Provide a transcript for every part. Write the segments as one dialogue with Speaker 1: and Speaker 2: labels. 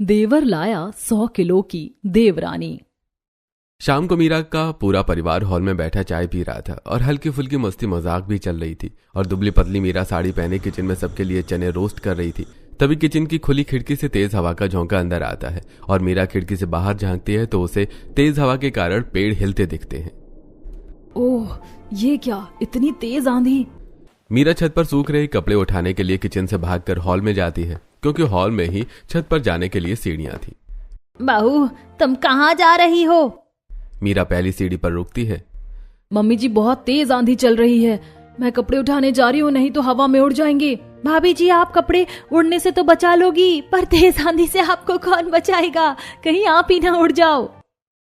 Speaker 1: देवर लाया 100 किलो की देवरानी।
Speaker 2: शाम को मीरा का पूरा परिवार हॉल में बैठा चाय पी रहा था और हल्की फुल्की मस्ती मजाक भी चल रही थी। और दुबली पतली मीरा साड़ी पहने किचन में सबके लिए चने रोस्ट कर रही थी। तभी किचन की खुली खिड़की से तेज हवा का झोंका अंदर आता है और मीरा खिड़की से बाहर झांकती है तो उसे तेज हवा के कारण पेड़ हिलते दिखते हैं।
Speaker 1: ओह, ये क्या, इतनी तेज आंधी।
Speaker 2: मीरा छत पर सूख रहे कपड़े उठाने के लिए किचन से भागकर हॉल में जाती है, क्योंकि हॉल में ही छत पर जाने के लिए सीढ़ियां थी।
Speaker 1: बहू, तुम कहाँ जा रही हो?
Speaker 2: मीरा पहली सीढ़ी पर रुकती है।
Speaker 1: मम्मी जी, बहुत तेज आंधी चल रही है, मैं कपड़े उठाने जा रही हूँ, नहीं तो हवा में उड़ जाएंगे। भाभी जी, आप कपड़े उड़ने से तो बचा लोगी, पर तेज आंधी से आपको कौन बचाएगा? कहीं आप ही ना उड़ जाओ।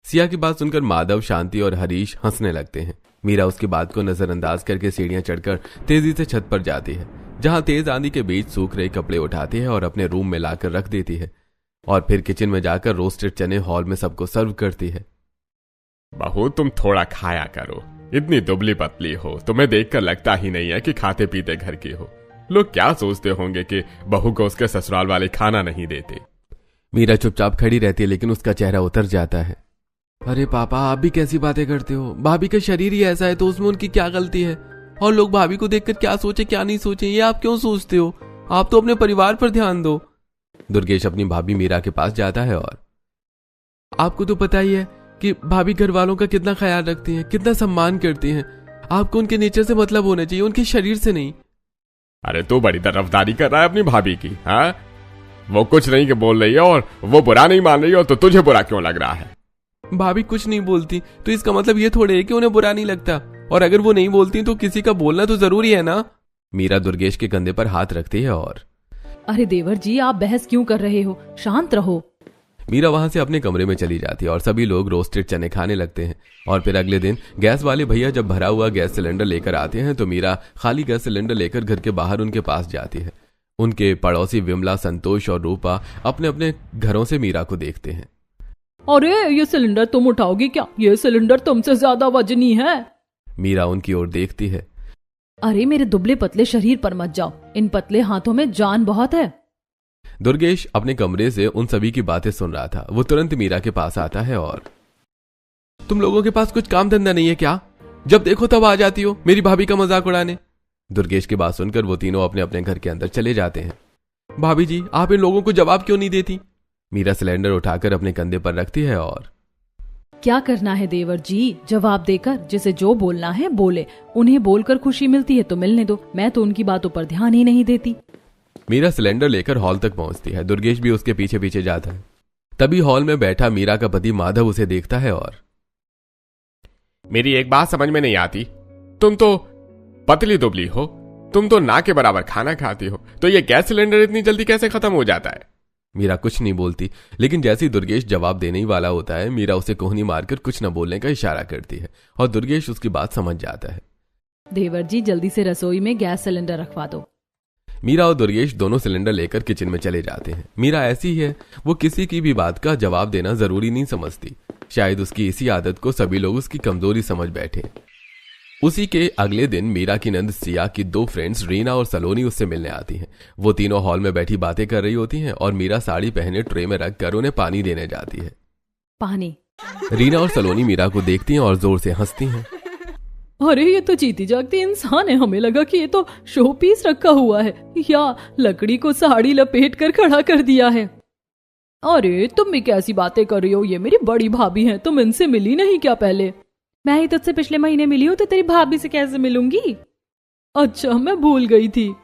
Speaker 2: सिया की बात सुनकर माधव, शांति और हरीश हंसने लगते हैं। मीरा उसकी बात को नजरअंदाज करके सीढ़ियां चढ़कर तेजी से छत पर जाती है, जहां तेज आंधी के बीच सूख रहे कपड़े उठाती है और अपने रूम में लाकर रख देती है। और फिर किचन में जाकर रोस्टेड चने हॉल में सबको सर्व करती है।
Speaker 3: बहू, तुम थोड़ा खाया करो, इतनी दुबली पतली हो, तुम्हें देखकर लगता ही नहीं है कि खाते पीते घर की हो। लोग क्या सोचते होंगे कि बहू को उसके ससुराल वाले खाना नहीं देते।
Speaker 2: मीरा चुपचाप खड़ी रहती है, लेकिन उसका चेहरा उतर जाता है। अरे पापा, आप भी कैसी बातें करते हो? भाभी का शरीर ही ऐसा है तो उसमें उनकी क्या गलती है? और लोग भाभी को देखकर क्या सोचे क्या नहीं सोचे, ये आप क्यों सोचते हो? आप तो अपने परिवार पर ध्यान दो। दुर्गेश अपनी भाभी मीरा के पास जाता है और आपको तो पता ही है कि भाभी घर वालों का कितना ख्याल रखती हैं, कितना सम्मान करती हैं। आपको उनके नेचर से मतलब होना चाहिए, उनके शरीर से नहीं।
Speaker 3: अरे तू बड़ी तरफदारी कर रहा है अपनी भाभी की। हाँ, वो कुछ नहीं के बोल रही है और वो बुरा नहीं मान रही है, तो तुझे बुरा क्यों लग रहा है?
Speaker 2: भाभी कुछ नहीं बोलती तो इसका मतलब ये थोड़े है कि उन्हें बुरा नहीं लगता, और अगर वो नहीं बोलती तो किसी का बोलना तो जरूरी है ना। मीरा दुर्गेश के कंधे पर हाथ रखती है और
Speaker 1: अरे देवर जी, आप बहस क्यों कर रहे हो? शांत रहो।
Speaker 2: मीरा वहां से अपने कमरे में चली जाती है और सभी लोग रोस्टेड चने खाने लगते हैं। और फिर अगले दिन गैस वाले भैया जब भरा हुआ गैस सिलेंडर लेकर आते हैं तो मीरा खाली गैस सिलेंडर लेकर घर के बाहर उनके पास जाती है। उनके पड़ोसी विमला, संतोष और रूपा अपने अपने घरों से मीरा को देखते हैं।
Speaker 1: अरे, ये सिलेंडर तुम उठाओगी क्या? ये सिलेंडर तुमसे ज्यादा वजनी है।
Speaker 2: मीरा उनकी ओर देखती है।
Speaker 1: अरे मेरे दुबले पतले शरीर पर मत जाओ, इन पतले हाथों में जान बहुत है।
Speaker 2: दुर्गेश अपने कमरे से उन सभी की बातें सुन रहा था। वो तुरंत मीरा के पास आता है और तुम लोगों के पास कुछ काम धंधा नहीं है क्या? जब देखो तब आ जाती हो मेरी भाभी का मजाक उड़ाने। दुर्गेश की बात सुनकर वो तीनों अपने अपने घर के अंदर चले जाते हैं। भाभी जी, आप इन लोगों को जवाब क्यों नहीं देती? मीरा सिलेंडर उठाकर अपने कंधे पर रखती है और
Speaker 1: क्या करना है देवर जी, जवाब देकर जिसे जो बोलना है बोले। उन्हें बोलकर खुशी मिलती है तो मिलने दो, मैं तो उनकी बातों पर ध्यान ही नहीं देती।
Speaker 2: मीरा सिलेंडर लेकर हॉल तक पहुंचती है। दुर्गेश भी उसके पीछे पीछे जाता है। तभी हॉल में बैठा मीरा का पति माधव उसे देखता है और
Speaker 3: मेरी एक बात समझ में नहीं आती, तुम तो पतली दुबली हो, तुम तो ना के बराबर खाना खाती हो, तो ये गैस सिलेंडर इतनी जल्दी कैसे खत्म हो जाता है?
Speaker 2: मीरा कुछ नहीं बोलती, लेकिन जैसे ही दुर्गेश जवाब देने ही वाला होता है मीरा उसे कोहनी मारकर कुछ न बोलने का इशारा करती है और दुर्गेश उसकी बात समझ जाता है।
Speaker 1: देवर जी, जल्दी से रसोई में गैस सिलेंडर रखवा दो।
Speaker 2: मीरा और दुर्गेश दोनों सिलेंडर लेकर किचन में चले जाते हैं। मीरा ऐसी ही है, वो किसी की भी बात का जवाब देना जरूरी नहीं समझती। शायद उसकी इसी आदत को सभी लोग उसकी कमजोरी समझ बैठे। उसी के अगले दिन मीरा की नंद सिया की 2 फ्रेंड्स रीना और सलोनी उससे मिलने आती हैं। वो तीनों हॉल में बैठी बातें कर रही होती हैं और मीरा साड़ी पहने ट्रे में रखकर उन्हें पानी देने जाती है।
Speaker 1: पानी।
Speaker 2: रीना और सलोनी मीरा को देखती हैं और जोर से हंसती हैं।
Speaker 1: अरे, ये तो जीती जागती इंसान है, हमें लगा कि ये तो शो पीस रखा हुआ है या लकड़ी को साड़ी लपेट कर खड़ा कर दिया है। अरे तुम भी कैसी बातें कर रही हो, ये मेरी बड़ी भाभी हैं, तुम इनसे मिली नहीं क्या पहले? मैं ही तुझसे पिछले महीने मिली हूँ, तो तेरी भाभी से कैसे मिलूंगी? अच्छा, मैं भूल गई थी।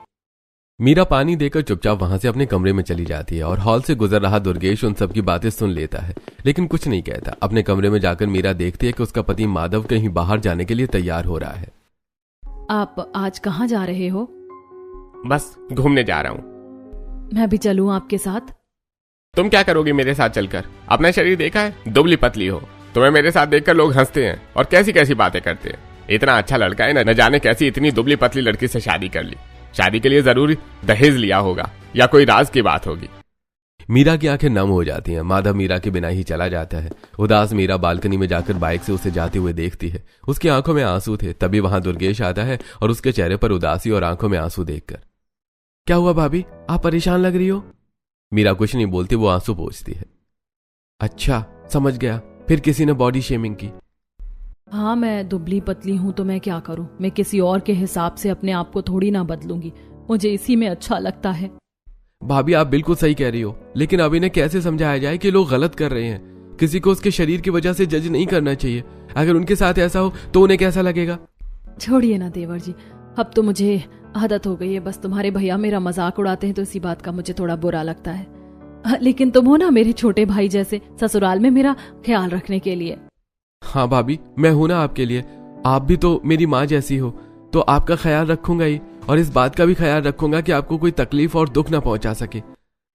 Speaker 2: मीरा पानी देकर चुपचाप वहां से अपने कमरे में चली जाती है और हॉल से गुजर रहा दुर्गेश उन सबकी बातें सुन लेता है, लेकिन कुछ नहीं कहता। अपने कमरे में जाकर मीरा देखती है कि उसका पति माधव कहीं बाहर जाने के लिए तैयार हो रहा है।
Speaker 1: आप आज कहाँ जा रहे हो?
Speaker 3: बस घूमने जा रहा हूँ।
Speaker 1: मैं भी चलूं आपके साथ?
Speaker 3: तुम क्या करोगी मेरे साथ चलकर? अपना शरीर देखा है, दुबली पतली हो। तुम्हें मेरे साथ देखकर लोग हंसते हैं और कैसी कैसी बातें करते हैं। इतना अच्छा लड़का है, न जाने कैसी इतनी दुबली पतली लड़की से शादी कर ली। शादी के लिए जरूरी दहेज लिया होगा या कोई राज की बात होगी।
Speaker 2: मीरा की आंखें नम हो जाती हैं। माधव मीरा के बिना ही चला जाता है। उदास मीरा बालकनी में जाकर बाइक से उसे जाते हुए देखती है। उसकी आंखों में आंसू थे। तभी वहां दुर्गेश आता है और उसके चेहरे पर उदासी और आंखों में आंसू देखकर, क्या हुआ भाभी, आप परेशान लग रही हो? मीरा कुछ नहीं बोलती, वो आंसू पोंछती है। अच्छा समझ गया, फिर किसी ने बॉडी शेमिंग की।
Speaker 1: हाँ, मैं दुबली पतली हूँ तो मैं क्या करूँ, मैं किसी और के हिसाब से अपने आप को थोड़ी ना बदलूंगी, मुझे इसी में अच्छा लगता है।
Speaker 2: भाभी आप बिल्कुल सही कह रही हो, लेकिन अब इन्हें कैसे समझाया जाए कि लोग गलत कर रहे हैं। किसी को उसके शरीर की वजह से जज नहीं करना चाहिए। अगर उनके साथ ऐसा हो तो उन्हें कैसा लगेगा।
Speaker 1: छोड़िए ना देवर जी, अब तो मुझे आदत हो गई है। बस तुम्हारे भैया मेरा मजाक उड़ाते हैं तो इसी बात का मुझे थोड़ा बुरा लगता है। लेकिन तुम हो ना मेरे छोटे भाई जैसे, ससुराल में मेरा ख्याल रखने के लिए।
Speaker 2: हाँ भाभी, मैं हूं ना आपके लिए। आप भी तो मेरी माँ जैसी हो, तो आपका ख्याल रखूंगा ही, और इस बात का भी ख्याल रखूंगा कि आपको कोई तकलीफ और दुख ना पहुंचा सके।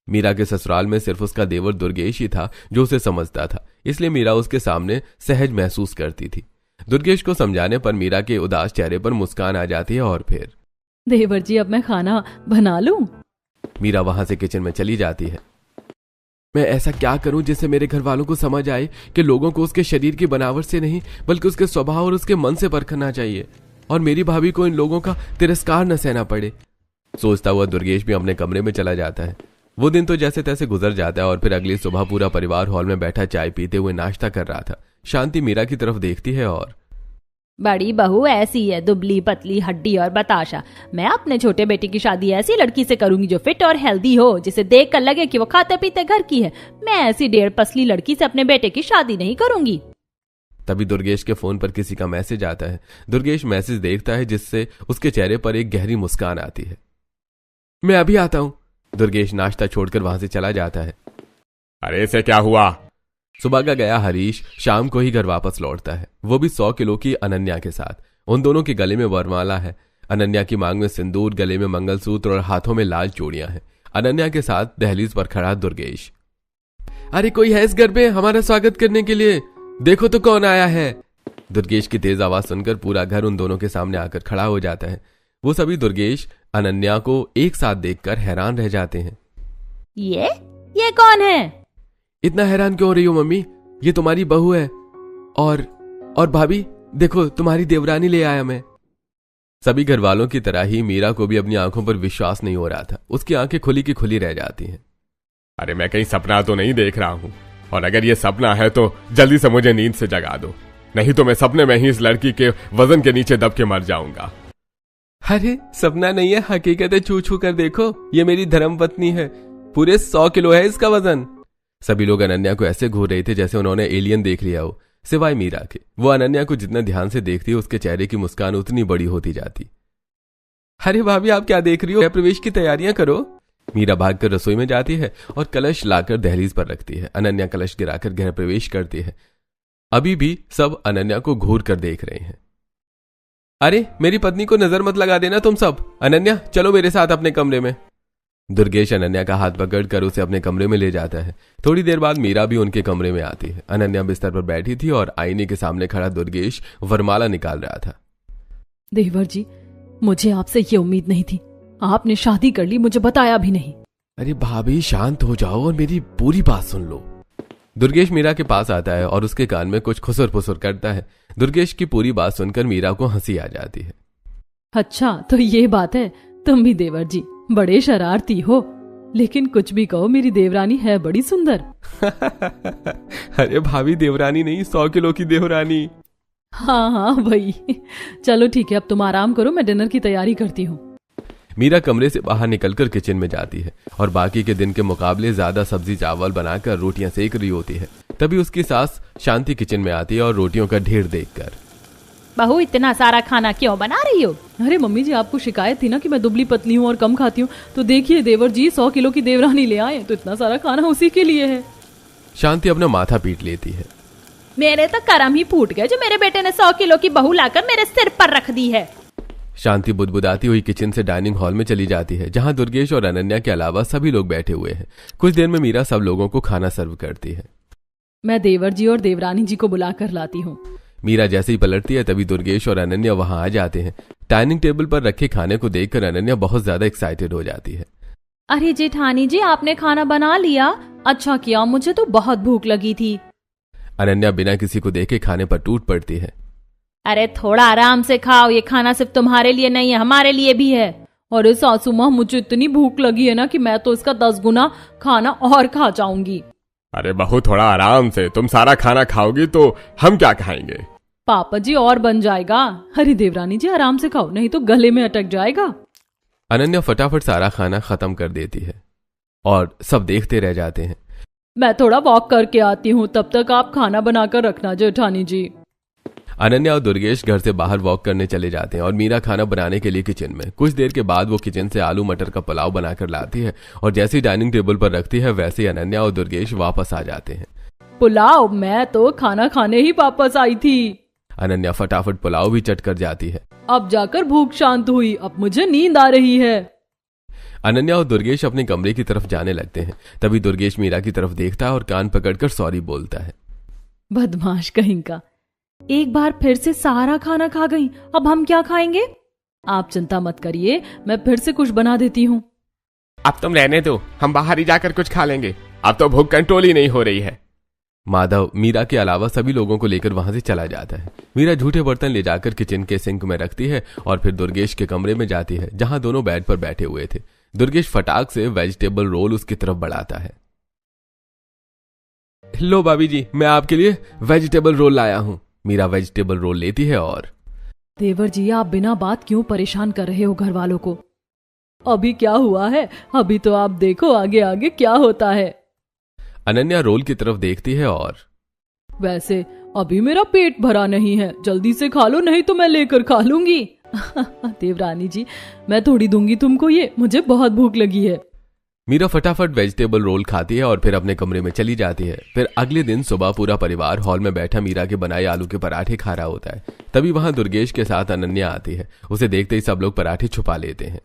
Speaker 2: मीरा के ससुराल में सिर्फ उसका देवर दुर्गेश ही था जो उसे समझता था, इसलिए मीरा उसके सामने सहज महसूस करती थी। दुर्गेश को समझाने पर मीरा के उदास चेहरे पर मुस्कान आ जाती है और फिर
Speaker 1: देवर जी, अब मैं खाना बना लूं?
Speaker 2: मीरा वहां से किचन में चली जाती है। मैं ऐसा क्या करूं जिससे मेरे घर वालों को समझ आए कि लोगों को उसके शरीर की बनावट से नहीं बल्कि उसके स्वभाव और उसके मन से परखना चाहिए, और मेरी भाभी को इन लोगों का तिरस्कार न सहना पड़े। सोचता हुआ दुर्गेश भी अपने कमरे में चला जाता है। वो दिन तो जैसे तैसे गुजर जाता है और फिर अगली सुबह पूरा परिवार हॉल में बैठा चाय पीते हुए नाश्ता कर रहा था। शांति मीरा की तरफ देखती है और
Speaker 4: बड़ी बहू ऐसी है, दुबली पतली हड्डी और बताशा। मैं अपने छोटे बेटे की शादी ऐसी लड़की से करूंगी जो फिट और हेल्दी हो, जिसे देख कर लगे कि वो खाते पीते घर की है। मैं ऐसी डेढ़ पसली लड़की से अपने बेटे की शादी नहीं करूंगी।
Speaker 2: तभी दुर्गेश के फोन पर किसी का मैसेज आता है। दुर्गेश मैसेज देखता है जिससे उसके चेहरे पर एक गहरी मुस्कान आती है। मैं अभी आता हूं। दुर्गेश नाश्ता छोड़कर वहां से चला जाता है।
Speaker 3: अरे इसे क्या हुआ?
Speaker 2: सुबह का गया हरीश शाम को ही घर वापस लौटता है, वो भी 100 किलो की अनन्या के साथ। उन दोनों के गले में वरमाला है। अनन्या की मांग में सिंदूर, गले में मंगलसूत्र और हाथों में लाल चूड़ियां हैं। अनन्या के साथ दहलीज पर खड़ा दुर्गेश। अरे कोई है इस घर में हमारा स्वागत करने के लिए, देखो तो कौन आया है। दुर्गेश की तेज आवाज सुनकर पूरा घर उन दोनों के सामने आकर खड़ा हो जाता है। वो सभी दुर्गेश अनन्या को एक साथ देखकर हैरान रह जाते हैं।
Speaker 4: ये कौन है?
Speaker 2: इतना हैरान क्यों हो रही हो मम्मी? ये तुम्हारी बहू है। और भाभी देखो, तुम्हारी देवरानी ले आया मैं। सभी घर वालों की तरह ही मीरा को भी अपनी आंखों पर विश्वास नहीं हो रहा था। उसकी आंखें खुली की खुली रह जाती हैं।
Speaker 3: अरे मैं कहीं सपना तो नहीं देख रहा हूं, और अगर ये सपना है तो जल्दी से मुझे नींद से जगा दो, नहीं तो मैं सपने में ही इस लड़की के वजन के नीचे दब के मर जाऊंगा।
Speaker 2: अरे सपना नहीं है, हकीकत है। छू छू कर देखो, ये मेरी धर्मपत्नी है। पूरे 100 किलो है इसका वजन। सभी लोग अनन्या को ऐसे घूर रहे थे जैसे उन्होंने एलियन देख लिया हो, सिवाय मीरा के। वो अनन्या को जितना ध्यान से देखती है उसके चेहरे की मुस्कान उतनी बड़ी होती जाती। अरे भाभी आप क्या देख रही हो, प्रवेश की तैयारियां करो। मीरा भागकर रसोई में जाती है और कलश लाकर दहलीज पर रखती है। अनन्या कलश गिराकर गृह प्रवेश करती है। अभी भी सब अनन्या को घूर कर देख रहे हैं। अरे मेरी पत्नी को नजर मत लगा देना तुम सब। अनन्या चलो मेरे साथ अपने कमरे में। दुर्गेश अनन्या का हाथ पकड़कर उसे अपने कमरे में ले जाता है। थोड़ी देर बाद मीरा भी उनके कमरे में आती है। अनन्या बिस्तर पर बैठी थी और आईने के सामने खड़ा दुर्गेश वरमाला निकाल रहा था।
Speaker 1: देवर जी, मुझे आपसे ये उम्मीद नहीं थी। आपने शादी कर ली, मुझे बताया भी नहीं।
Speaker 2: अरे भाभी शांत हो जाओ और मेरी पूरी बात सुन लो। दुर्गेश मीरा के पास आता है और उसके कान में कुछ खुसर फुसर करता है। दुर्गेश की पूरी बात सुनकर मीरा को हंसी आ जाती है।
Speaker 1: अच्छा तो ये बात है, तुम भी देवर जी बड़े शरारती हो, लेकिन कुछ भी कहो मेरी देवरानी है बड़ी सुंदर।
Speaker 2: अरे भाभी देवरानी नहीं, 100 किलो की देवरानी।
Speaker 1: हाँ वही। चलो ठीक है, अब तुम आराम करो, मैं डिनर की तैयारी करती हूँ।
Speaker 2: मीरा कमरे से बाहर निकलकर किचन में जाती है और बाकी के दिन के मुकाबले ज्यादा सब्जी चावल बनाकर रोटियां सेक रही होती है। तभी उसकी सास शांति किचन में आती है और रोटियों का ढेर देखकर,
Speaker 4: बहू इतना सारा खाना क्यों बना रही हो?
Speaker 1: अरे मम्मी जी, आपको शिकायत थी ना कि मैं दुबली पतली हूँ और कम खाती हूँ, तो देखिए देवर जी 100 किलो की देवरानी ले आए, तो इतना सारा खाना उसी के लिए है।
Speaker 2: शांति अपना माथा पीट लेती है।
Speaker 4: मेरे तो करम ही फूट गए जो मेरे बेटे ने 100 किलो की बहू लाकर मेरे सिर पर रख दी है।
Speaker 2: शांति बुदबुदाती हुई किचन से डाइनिंग हॉल में चली जाती है, जहां दुर्गेश और अनन्या के अलावा सभी लोग बैठे हुए हैं। कुछ देर में मीरा सब लोगों को खाना सर्व करती है।
Speaker 1: मैं देवर जी और देवरानी जी को बुला कर लाती हूँ।
Speaker 2: मीरा जैसे ही पलटती है तभी दुर्गेश और अनन्या वहां आ जाते हैं। डाइनिंग टेबल पर रखे खाने को देखकर अनन्या बहुत ज्यादा एक्साइटेड हो जाती है।
Speaker 4: अरे जेठानी जी, आपने खाना बना लिया? अच्छा किया, मुझे तो बहुत भूख लगी थी।
Speaker 2: अनन्या बिना किसी को देखे खाने पर टूट पड़ती है।
Speaker 4: अरे थोड़ा आराम से खाओ, ये खाना सिर्फ तुम्हारे लिए नहीं है, हमारे लिए भी है।
Speaker 1: अरे सासू माँ, मुझे इतनी भूख लगी है ना कि मैं तो इसका 10 गुना खाना और खा जाऊंगी।
Speaker 3: अरे बहू थोड़ा आराम से, तुम सारा खाना खाओगी तो हम क्या खाएंगे?
Speaker 1: पापा जी और बन जाएगा। अरे देवरानी जी आराम से खाओ, नहीं तो गले में अटक जाएगा।
Speaker 2: अनन्या फटाफट सारा खाना खत्म कर देती है और सब देखते रह जाते हैं।
Speaker 1: मैं थोड़ा वॉक करके आती हूँ, तब तक आप खाना बनाकर रखना जेठानी जी।
Speaker 2: अनन्या और दुर्गेश घर से बाहर वॉक करने चले जाते हैं और मीरा खाना बनाने के लिए किचन में। कुछ देर के बाद वो किचन से आलू मटर का पुलाव बनाकर लाती है और जैसे ही डाइनिंग टेबल पर रखती है वैसे ही अनन्या और दुर्गेश वापस आ जाते हैं।
Speaker 1: पुलाव? मैं तो खाना खाने ही वापस आई थी।
Speaker 2: अनन्या फटाफट पुलाव भी चट कर जाती है।
Speaker 1: अब जाकर भूख शांत हुई, अब मुझे नींद आ रही है।
Speaker 2: अनन्या और दुर्गेश अपने कमरे की तरफ जाने लगते हैं। तभी दुर्गेश मीरा की तरफ देखता है और कान पकड़कर सॉरी बोलता है।
Speaker 1: बदमाश कहीं का, एक बार फिर से सारा खाना खा गई, अब हम क्या खाएंगे? आप चिंता मत करिए, मैं फिर से कुछ बना देती हूँ।
Speaker 3: अब तुम रहने दो, हम बाहर ही जाकर कुछ खा लेंगे, अब तो भूख कंट्रोल ही नहीं हो रही है।
Speaker 2: माधव मीरा के अलावा सभी लोगों को लेकर वहां से चला जाता है। मीरा झूठे बर्तन ले जाकर किचन के सिंक में रखती है और फिर दुर्गेश के कमरे में जाती है जहां दोनों बेड पर बैठे हुए थे। दुर्गेश फटाक से वेजिटेबल रोल उसकी तरफ बढ़ाता है। लो भाभी जी, मैं आपके लिए वेजिटेबल रोल लाया हूँ। मीरा वेजिटेबल रोल लेती है और
Speaker 1: देवर जी, आप बिना बात क्यों परेशान कर रहे हो घर वालों को? अभी क्या हुआ है? अभी तो आप देखो आगे आगे क्या होता है।
Speaker 2: अनन्या रोल की तरफ देखती है और
Speaker 1: वैसे अभी मेरा पेट भरा नहीं है, जल्दी से खा लो, नहीं तो मैं लेकर खा लूंगी। देवरानी जी, मैं थोड़ी दूंगी तुमको ये, मुझे बहुत भूख लगी है।
Speaker 2: मीरा फटाफट वेजिटेबल रोल खाती है और फिर अपने कमरे में चली जाती है। फिर अगले दिन सुबह पूरा परिवार हॉल में बैठा मीरा के बनाए आलू के पराठे खा रहा होता है। तभी वहां दुर्गेश के साथ अनन्या आती है। उसे देखते ही सब लोग पराठे छुपा लेते हैं।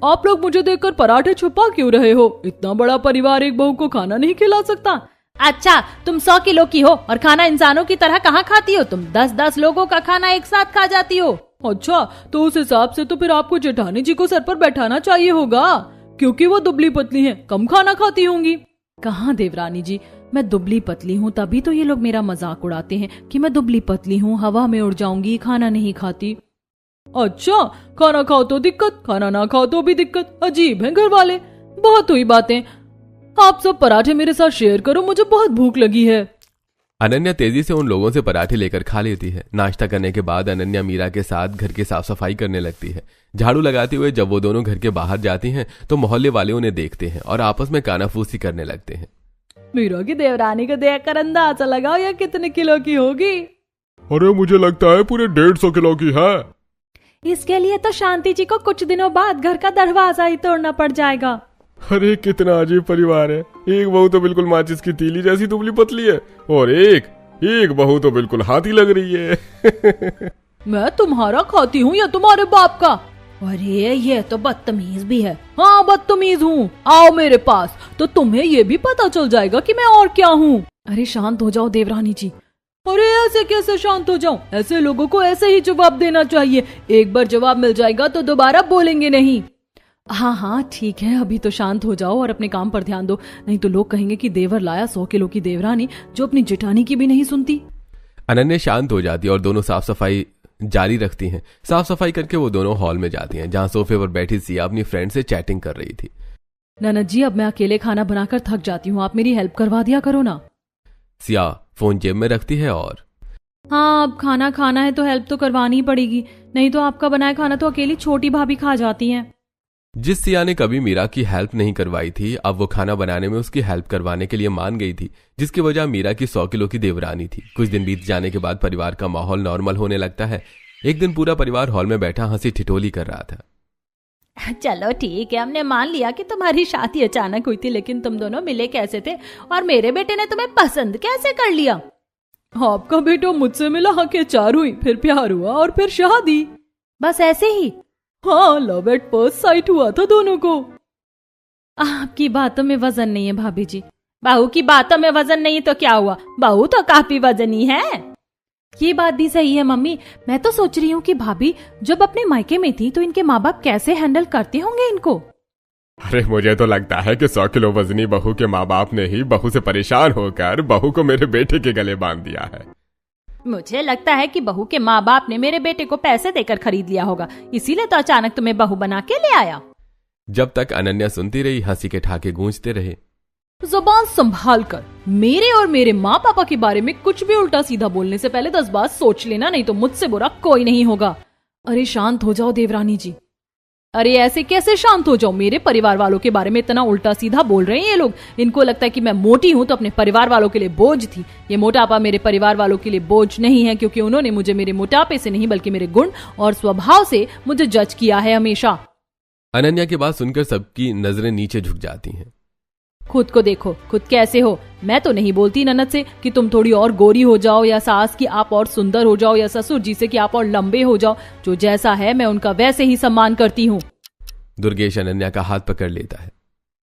Speaker 1: आप लोग मुझे देखकर पराठे छुपा क्यों रहे हो? इतना बड़ा परिवार एक बहू को खाना नहीं खिला सकता?
Speaker 4: अच्छा, तुम 100 किलो की हो और खाना इंसानों की तरह कहाँ खाती हो? तुम 10-10 लोगों का खाना एक साथ खा जाती हो।
Speaker 1: अच्छा, तो उस हिसाब से तो फिर आपको जेठानी जी को सर पर बैठाना चाहिए होगा, क्योंकि वो दुबली पतली हैं, कम खाना खाती होंगी। कहाँ देवरानी जी, मैं दुबली पतली हूँ, तभी तो ये लोग मेरा मजाक उड़ाते हैं कि मैं दुबली पतली हूँ, हवा में उड़ जाऊंगी, खाना नहीं खाती। अच्छा, खाना खाओ तो दिक्कत, खाना ना खाओ तो भी दिक्कत। अजीब है घर वाले। बहुत हुई बातें, आप सब पराठे मेरे साथ शेयर करो, मुझे बहुत भूख लगी है।
Speaker 2: अनन्या तेजी से उन लोगों से पराठे लेकर खा लेती है। नाश्ता करने के बाद अनन्या मीरा के साथ घर की साफ सफाई करने लगती है। झाड़ू लगाते हुए जब वो दोनों घर के बाहर जाती हैं तो मोहल्ले वाले उन्हें देखते हैं और आपस में कानाफूसी करने लगते हैं।
Speaker 1: मीरा की देवरानी को देखकर अंदाजा लगाओ ये कितने किलो की होगी।
Speaker 3: अरे मुझे लगता है पूरे 150 किलो की है।
Speaker 4: इसके लिए तो शांति जी को कुछ दिनों बाद घर का दरवाजा ही तोड़ना पड़ जाएगा।
Speaker 3: अरे कितना अजीब परिवार है। एक बहू तो बिल्कुल माचिस की तीली जैसी दुबली पतली है और एक बहू तो बिल्कुल हाथी लग रही है।
Speaker 1: मैं तुम्हारा खाती हूँ या तुम्हारे बाप का?
Speaker 4: अरे ये तो बदतमीज भी है।
Speaker 1: हाँ बदतमीज हूँ, आओ मेरे पास तो तुम्हें ये भी पता चल जाएगा कि मैं और क्या हूँ। अरे शांत हो जाओ देवरानी जी। अरे ऐसे कैसे शांत हो जाऊं? ऐसे लोगों को ऐसे ही जवाब देना चाहिए, एक बार जवाब मिल जाएगा तो दोबारा बोलेंगे नहीं। हाँ हाँ ठीक है, अभी तो शांत हो जाओ और अपने काम पर ध्यान दो, नहीं तो लोग कहेंगे कि देवर लाया 100 किलो की देवरानी जो अपनी जेठानी की भी नहीं सुनती।
Speaker 2: अनन्या शांत हो जाती है और दोनों साफ सफाई जारी रखती हैं। साफ सफाई करके वो दोनों हॉल में जाती हैं जहां सोफे पर बैठी सिया अपनी फ्रेंड से चैटिंग कर रही थी।
Speaker 1: ननद जी, अब मैं अकेले खाना बनाकर थक जाती हूँ, आप मेरी हेल्प करवा दिया करो ना।
Speaker 2: सिया फोन जेब में रखती है और
Speaker 1: हाँ, अब खाना खाना है तो हेल्प तो करवानी ही पड़ेगी, नहीं तो आपका बनाया खाना तो अकेली छोटी भाभी खा जाती हैं।
Speaker 2: जिस सिया ने कभी मीरा की हेल्प नहीं करवाई थी, अब वो खाना बनाने में उसकी हेल्प करवाने के लिए मान गई थी, जिसकी वजह मीरा की 100 किलो की देवरानी थी। कुछ दिन बीत जाने के बाद परिवार का माहौल नॉर्मल होने लगता है। एक दिन पूरा परिवार हॉल में बैठा हंसी ठिठोली कर रहा था।
Speaker 4: चलो ठीक है, हमने मान लिया कि तुम्हारी शादी अचानक हुई थी, लेकिन तुम दोनों मिले कैसे थे और मेरे बेटे ने तुम्हें पसंद कैसे कर लिया?
Speaker 1: आपका बेटा मुझसे मिला, हक 4 हुई, फिर प्यार हुआ और फिर शादी।
Speaker 4: बस ऐसे ही?
Speaker 1: हाँ, लव एट फर्स्ट साइट हुआ था दोनों को।
Speaker 4: आपकी बातों में वजन नहीं है भाभी जी। बहू की बातों में वजन नहीं तो क्या हुआ, बहू तो काफी वजनी है।
Speaker 1: ये बात भी सही है मम्मी, मैं तो सोच रही हूँ कि भाभी जब अपने मायके में थी तो इनके माँ बाप कैसे हैंडल करते होंगे इनको।
Speaker 3: अरे मुझे तो लगता है कि 100 किलो वजनी बहू के माँ बाप ने ही बहू से परेशान होकर बहू को मेरे बेटे के गले बांध दिया है।
Speaker 4: मुझे लगता है कि बहू के माँ बाप ने मेरे बेटे को पैसे देकर खरीद लिया होगा, इसीलिए तो अचानक तुम्हें बहू बना के ले आया।
Speaker 2: जब तक अनन्या सुनती रही, हंसी के ठाके गूंजते रहे।
Speaker 1: जुबान संभाल कर, मेरे और मेरे माँ पापा के बारे में कुछ भी उल्टा सीधा बोलने से पहले 10 बार सोच लेना, नहीं तो मुझसे बुरा कोई नहीं होगा। अरे शांत हो जाओ देवरानी जी। अरे ऐसे कैसे शांत हो जाओ? मेरे परिवार वालों के बारे में इतना उल्टा सीधा बोल रहे हैं ये लोग। इनको लगता है कि मैं मोटी हूं तो अपने परिवार वालों के लिए बोझ थी। ये मोटापा मेरे परिवार वालों के लिए बोझ नहीं है, क्योंकि उन्होंने मुझे मेरे मोटापे से नहीं बल्कि मेरे गुण और स्वभाव से मुझे जज किया है हमेशा।
Speaker 2: अनन्या की बात सुनकर सबकी नजरें नीचे झुक जाती हैं।
Speaker 1: खुद को देखो, खुद कैसे हो। मैं तो नहीं बोलती ननद से कि तुम थोड़ी और गोरी हो जाओ, या सास की आप और सुंदर हो जाओ, या ससुर जी से कि आप और लंबे हो जाओ। जो जैसा है मैं उनका वैसे ही सम्मान करती हूँ।
Speaker 2: दुर्गेश अनन्या का हाथ पकड़ लेता है।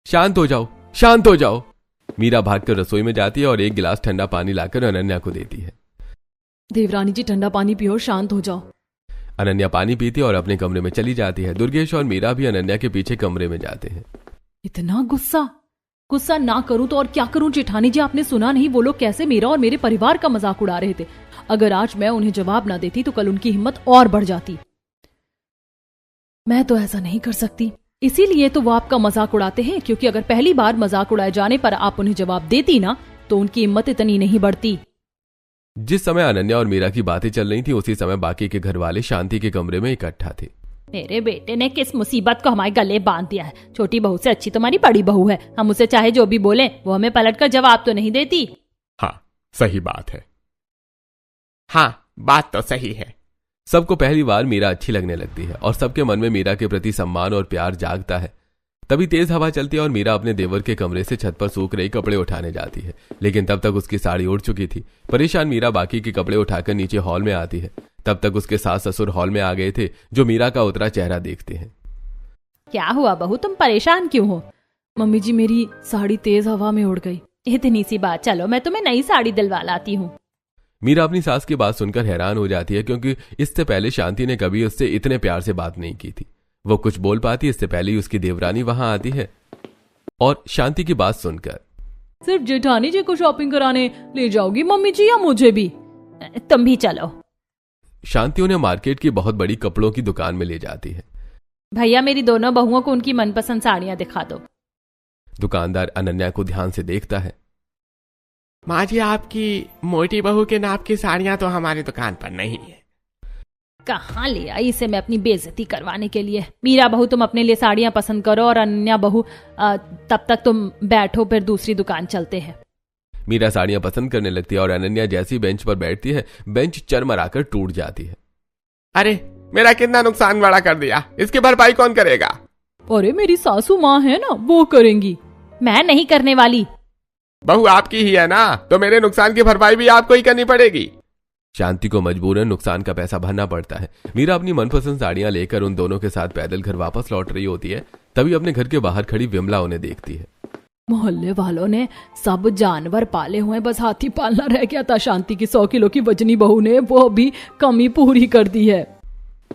Speaker 2: शांत हो जाओ, शांत हो जाओ। मीरा भागकर रसोई में जाती है और एक गिलास ठंडा पानी लाकर अनन्या को देती है।
Speaker 1: देवरानी जी ठंडा पानी पियो, शांत हो जाओ।
Speaker 2: अनन्या पानी पीती और अपने कमरे में चली जाती है। दुर्गेश और मीरा भी अनन्या के पीछे कमरे में जाते हैं।
Speaker 1: इतना गुस्सा ना करूं तो और क्या करूं जेठानी जी? आपने सुना नहीं वो लोग कैसे मेरा और मेरे परिवार का मजाक उड़ा रहे थे? अगर आज मैं उन्हें जवाब ना देती तो कल उनकी हिम्मत और बढ़ जाती। मैं तो ऐसा नहीं कर सकती, इसीलिए तो वो आपका मजाक उड़ाते हैं, क्योंकि अगर पहली बार मजाक उड़ाए जाने पर आप उन्हें जवाब देती ना तो उनकी हिम्मत इतनी नहीं बढ़ती।
Speaker 2: जिस समय अनन्या और मीरा की बातें चल रही थी, उसी समय बाकी के घर वाले शांति के कमरे में इकट्ठा थे।
Speaker 4: मेरे बेटे ने किस मुसीबत को हमारे गले बांध दिया है। छोटी बहू से अच्छी तुम्हारी बड़ी बहू है। हम उसे चाहे जो भी बोले वो हमें पलटकर जवाब तो नहीं देती।
Speaker 3: हाँ सही बात है। हाँ बात तो सही है।
Speaker 2: सबको पहली बार मीरा अच्छी लगने लगती है और सबके मन में मीरा के प्रति सम्मान और प्यार जागता है। तभी तेज हवा चलती है और मीरा अपने देवर के कमरे से छत पर सूख रही कपड़े उठाने जाती है, लेकिन तब तक उसकी साड़ी उड़ चुकी थी। परेशान मीरा बाकी के कपड़े उठाकर नीचे हॉल में आती है। तब तक उसके सास ससुर हॉल में आ गए थे, जो मीरा का उतरा चेहरा देखते हैं।
Speaker 4: क्या हुआ बहू, तुम परेशान क्यों हो?
Speaker 1: मम्मी जी मेरी साड़ी तेज हवा में उड़ गई।
Speaker 4: इतनी सी बात, चलो मैं तुम्हें नई साड़ी दिलवा लाती हूँ।
Speaker 2: मीरा अपनी सास की बात सुनकर हैरान हो जाती है, क्योंकि इससे पहले शांति ने कभी उससे इतने प्यार से बात नहीं की थी। वो कुछ बोल पाती इससे पहले ही उसकी देवरानी वहां आती है और शांति की बात सुनकर,
Speaker 1: सिर्फ जेठानी जी को शॉपिंग कराने ले जाओगी मम्मी जी, या मुझे भी?
Speaker 4: तुम भी चलो।
Speaker 2: शांति उन्हें मार्केट की बहुत बड़ी कपड़ों की दुकान में ले जाती है।
Speaker 4: भैया मेरी दोनों बहुओं को उनकी मनपसंद साड़ियां दिखा दो।
Speaker 2: दुकानदार अनन्या को ध्यान से देखता है।
Speaker 3: माँ जी आपकी मोटी बहू के नाप की साड़ियाँ तो हमारी दुकान पर नहीं है।
Speaker 4: कहाँ ले आई इसे मैं अपनी बेइज्जती करवाने के लिए। मीरा बहू तुम अपने लिए साड़ियां पसंद करो और अनन्या बहू तब तक तुम बैठो, फिर दूसरी दुकान चलते हैं।
Speaker 2: मीरा साड़ियां पसंद करने लगती है और अनन्या जैसी बेंच पर बैठती है, बेंच चरमराकर टूट जाती है।
Speaker 3: अरे मेरा कितना नुकसान बड़ा कर दिया, इसकी भरपाई कौन करेगा?
Speaker 1: अरे मेरी सासू माँ है ना, वो करेंगी।
Speaker 4: मैं नहीं करने वाली।
Speaker 3: बहू आपकी ही है ना, तो मेरे नुकसान की भरपाई भी आपको ही करनी पड़ेगी।
Speaker 2: शांति को मजबूरन नुकसान का पैसा भरना पड़ता है। मीरा अपनी मनपसंद साड़ियां लेकर उन दोनों के साथ पैदल घर वापस लौट रही होती है। तभी अपने घर के बाहर खड़ी विमला उन्हें देखती है।
Speaker 1: मोहल्ले वालों ने सब जानवर पाले हुए, बस हाथी पालना रह गया था। शांति की 100 किलो की वजनी बहू ने वो भी कमी पूरी कर दी है।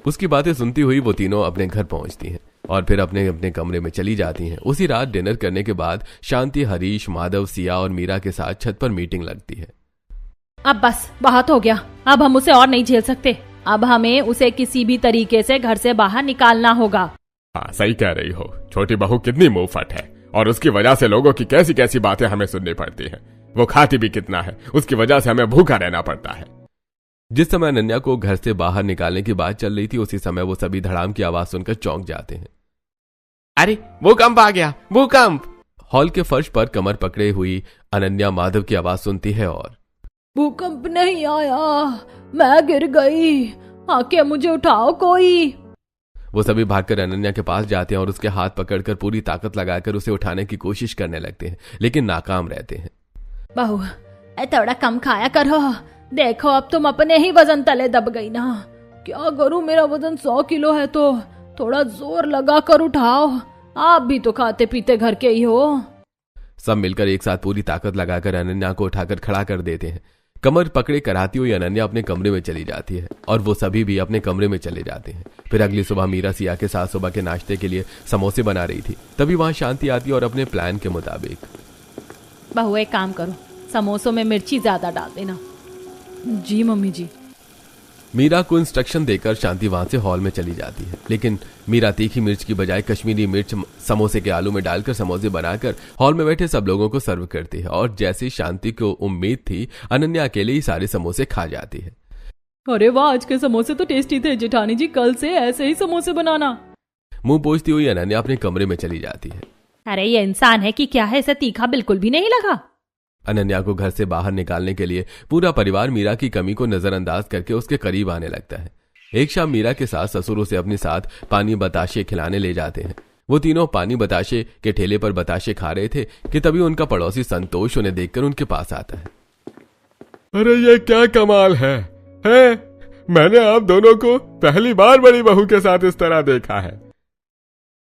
Speaker 2: उसकी बातें सुनती हुई वो तीनों अपने घर पहुंचती हैं और फिर अपने अपने कमरे में चली जाती हैं। उसी रात डिनर करने के बाद शांति हरीश, माधव, सिया और मीरा के साथ छत पर मीटिंग लगती है।
Speaker 4: अब बस बहुत हो गया, अब हम उसे और नहीं झेल सकते। अब हमें उसे किसी भी तरीके से घर से बाहर निकालना होगा।
Speaker 3: हाँ सही कह रही हो, छोटी बहू कितनी मुंहफट है और उसकी वजह से लोगों की कैसी कैसी बातें हमें सुननी पड़ती हैं। वो खाती भी कितना है, उसकी वजह से हमें भूखा रहना पड़ता है।
Speaker 2: जिस समय अनन्या को घर से बाहर निकालने की बात चल रही थी, उसी समय वो सभी धड़ाम की आवाज सुनकर चौंक जाते हैं।
Speaker 3: अरे भूकंप आ गया, भूकंप!
Speaker 2: हॉल के फर्श पर कमर पकड़े हुई अनन्या माधव की आवाज सुनती है और
Speaker 1: भूकंप नहीं आया, मैं गिर गई, आके मुझे उठाओ कोई।
Speaker 2: वो सभी भागकर अनन्या के पास जाते हैं और उसके हाथ पकड़कर पूरी ताकत लगाकर उसे उठाने की कोशिश करने लगते हैं, लेकिन नाकाम रहते हैं।
Speaker 4: बहू थोड़ा कम खाया करो, देखो अब तुम अपने ही वजन तले दब गई ना।
Speaker 1: क्या करूं, मेरा वजन 100 किलो है, तो थोड़ा जोर लगा कर उठाओ। आप भी तो खाते पीते घर के ही हो।
Speaker 2: सब मिलकर एक साथ पूरी ताकत लगाकर अनन्या को उठाकर खड़ा कर देते हैं। कमर पकड़े कराती हुई अनन्या अपने कमरे में चली जाती है और वो सभी भी अपने कमरे में चले जाते हैं। फिर अगली सुबह मीरा सिया के साथ सुबह के नाश्ते के लिए समोसे बना रही थी। तभी वहां शांति आती और अपने प्लान के मुताबिक,
Speaker 4: बहू एक काम करो, समोसों में मिर्ची ज्यादा डाल देना।
Speaker 1: जी मम्मी जी।
Speaker 2: मीरा को इंस्ट्रक्शन देकर शांति वहां से हॉल में चली जाती है, लेकिन मीरा तीखी मिर्च की बजाय कश्मीरी मिर्च समोसे के आलू में डालकर समोसे बनाकर हॉल में बैठे सब लोगों को सर्व करती है। और जैसी शांति को उम्मीद थी, अनन्या अकेले ही सारे समोसे खा जाती है।
Speaker 1: अरे वाह, आज के समोसे तो टेस्टी थे जेठानी जी, कल से ऐसे ही समोसे बनाना।
Speaker 2: मुंह पोंछती हुई अनन्या अपने कमरे में चली जाती है।
Speaker 4: अरे ये इंसान है कि क्या है, इसे तीखा बिल्कुल भी नहीं लगा।
Speaker 2: अनन्या को घर से बाहर निकालने के लिए पूरा परिवार मीरा की कमी को नजरअंदाज करके उसके करीब आने लगता है। एक शाम मीरा के सास ससुर उसे अपने साथ पानी बताशे खिलाने ले जाते हैं। वो तीनों पानी बताशे के ठेले पर बताशे खा रहे थे कि तभी उनका पड़ोसी संतोष उन्हें देखकर उनके पास आता है।
Speaker 3: अरे ये क्या कमाल है? मैंने आप दोनों को पहली बार बड़ी बहू के साथ इस तरह देखा है।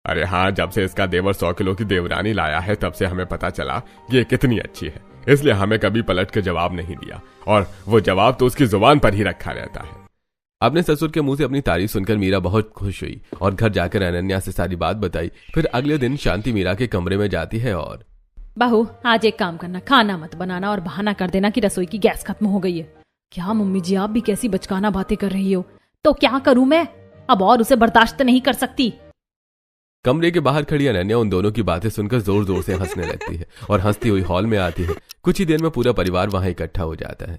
Speaker 3: अरे हाँ, जब से इसका देवर 100 किलो की देवरानी लाया है तब से हमें पता चला कि ये कितनी अच्छी है, इसलिए हमें कभी पलट के जवाब नहीं दिया, और वो जवाब तो उसकी जुबान पर ही रखा रहता है।
Speaker 2: अपने ससुर के मुंह से अपनी तारीफ सुनकर मीरा बहुत खुश हुई और घर जाकर अनन्या से सारी बात बताई। फिर अगले दिन शांति मीरा के कमरे में जाती है और
Speaker 4: बहू आज एक काम करना, खाना मत बनाना और बहाना कर देना कि रसोई की गैस खत्म हो गई है।
Speaker 1: क्या मम्मी जी, आप भी कैसी बचकाना बातें कर रही हो।
Speaker 4: तो क्या करूं मैं, अब और उसे बर्दाश्त नहीं कर सकती।
Speaker 2: कमरे के बाहर खड़ी अनन्या उन दोनों की बातें सुनकर जोर जोर से हंसने लगती है और हंसती हुई हॉल में आती है। कुछ ही देर में पूरा परिवार वहां इकट्ठा हो जाता है।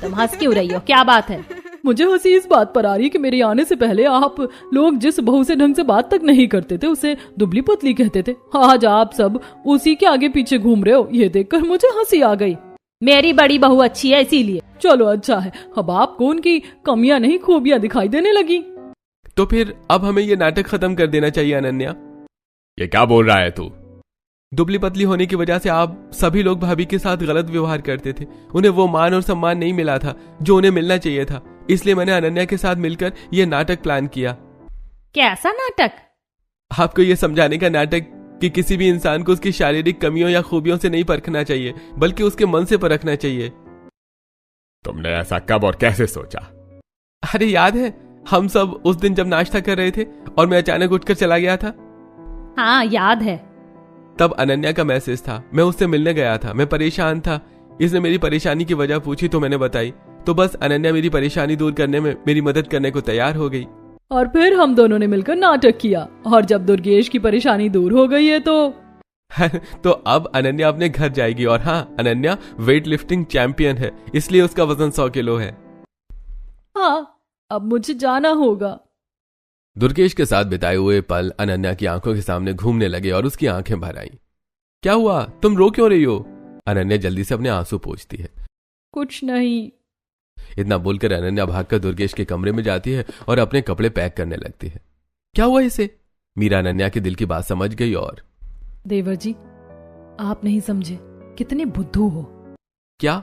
Speaker 4: तुम हंस क्यों रही हो, क्या बात है?
Speaker 1: मुझे हंसी इस बात पर आ रही कि मेरे आने से पहले आप लोग जिस बहू से ढंग से बात तक नहीं करते थे उसे दुबली पतली कहते थे, आज आप सब उसी के आगे पीछे घूम रहे हो। ये देखकर मुझे हंसी आ गई।
Speaker 4: मेरी बड़ी बहू अच्छी है इसीलिए।
Speaker 1: चलो अच्छा है, अब आपको उनकी कमियां नहीं खूबियां दिखाई देने लगी।
Speaker 2: तो फिर अब हमें ये नाटक खत्म कर देना चाहिए अनन्या।
Speaker 3: ये क्या बोल रहा है तू?
Speaker 2: दुबली पतली होने की वजह से आप सभी लोग भाभी के साथ गलत व्यवहार करते थे। उन्हें वो मान और सम्मान नहीं मिला था जो उन्हें मिलना चाहिए था, इसलिए मैंने अनन्या के साथ मिलकर ये नाटक प्लान किया।
Speaker 4: कैसा नाटक?
Speaker 2: आपको ये समझाने का नाटक कि किसी भी इंसान को उसकी शारीरिक कमियों या खूबियों से नहीं परखना चाहिए, बल्कि उसके मन से परखना चाहिए।
Speaker 3: तुमने ऐसा कब और कैसे सोचा?
Speaker 2: अरे याद है, हम सब उस दिन जब नाश्ता कर रहे थे और मैं अचानक उठकर चला गया था।
Speaker 4: हाँ याद है।
Speaker 2: तब अनन्या का मैसेज था, मैं उससे मिलने गया था, मैं परेशान था। इसने मेरी परेशानी की वजह पूछी तो मैंने बताई, तो बस अनन्या मेरी परेशानी दूर करने में मेरी मदद करने को तैयार हो गई।
Speaker 1: और फिर हम दोनों ने मिलकर नाटक किया, और जब दुर्गेश की परेशानी दूर हो गई है
Speaker 2: तो अब अनन्या अपने घर जाएगी। और हाँ, अनन्या वेट लिफ्टिंग चैंपियन है, इसलिए उसका वजन 100 किलो है।
Speaker 1: हाँ, अब मुझे जाना होगा।
Speaker 2: दुर्गेश के साथ बिताए हुए पल अनन्या की आंखों के सामने घूमने लगे और उसकी आंखें भर आईं। क्या हुआ, तुम रो क्यों रही हो? अनन्या जल्दी से अपने आंसू पोंछती है।
Speaker 1: कुछ नहीं।
Speaker 2: इतना बोलकर अनन्या भागकर दुर्गेश के कमरे में जाती है और अपने कपड़े पैक करने लगती है। क्या हुआ इसे? मीरा अनन्या के दिल की बात समझ गई और
Speaker 1: देवर जी, आप नहीं समझे, कितने बुद्धू हो।
Speaker 2: क्या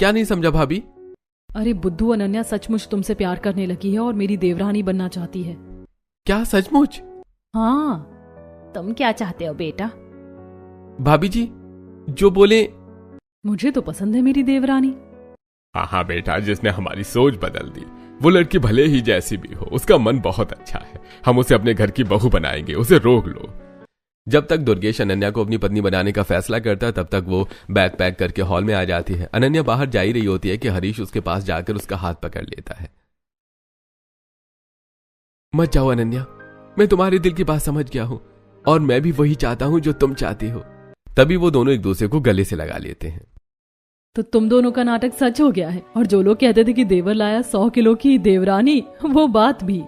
Speaker 2: नहीं समझा भाभी?
Speaker 1: अरे बुद्धू, अनन्या सचमुच तुमसे प्यार करने लगी है और मेरी देवरानी बनना चाहती है।
Speaker 2: क्या सचमुच?
Speaker 1: हाँ।
Speaker 4: तुम क्या चाहते हो बेटा?
Speaker 2: भाभी जी जो बोले।
Speaker 1: मुझे तो पसंद है मेरी देवरानी।
Speaker 3: हाँ बेटा, जिसने हमारी सोच बदल दी। वो लड़की भले ही जैसी भी हो, उसका मन बहुत अच्छा है। हम उसे अपने घर की बहू बनाएंगे, उसे रोक लो।
Speaker 2: जब तक दुर्गेश अनन्या को अपनी पत्नी बनाने का फैसला करता है, तब तक वो बैग पैक करके हॉल में आ जाती है। अनन्या बाहर जा ही रही होती है कि हरीश उसके पास जाकर उसका हाथ पकड़ लेता है। मत जाओ अनन्या, मैं तुम्हारे दिल की बात समझ गया हूं और मैं भी वही चाहता हूं जो तुम चाहती हो। तभी वो दोनों एक दूसरे को गले से लगा लेते हैं।
Speaker 1: तो तुम दोनों का नाटक सच हो गया है, और जो लोग कहते थे कि देवर लाया 100 किलो की देवरानी, वो बात भी।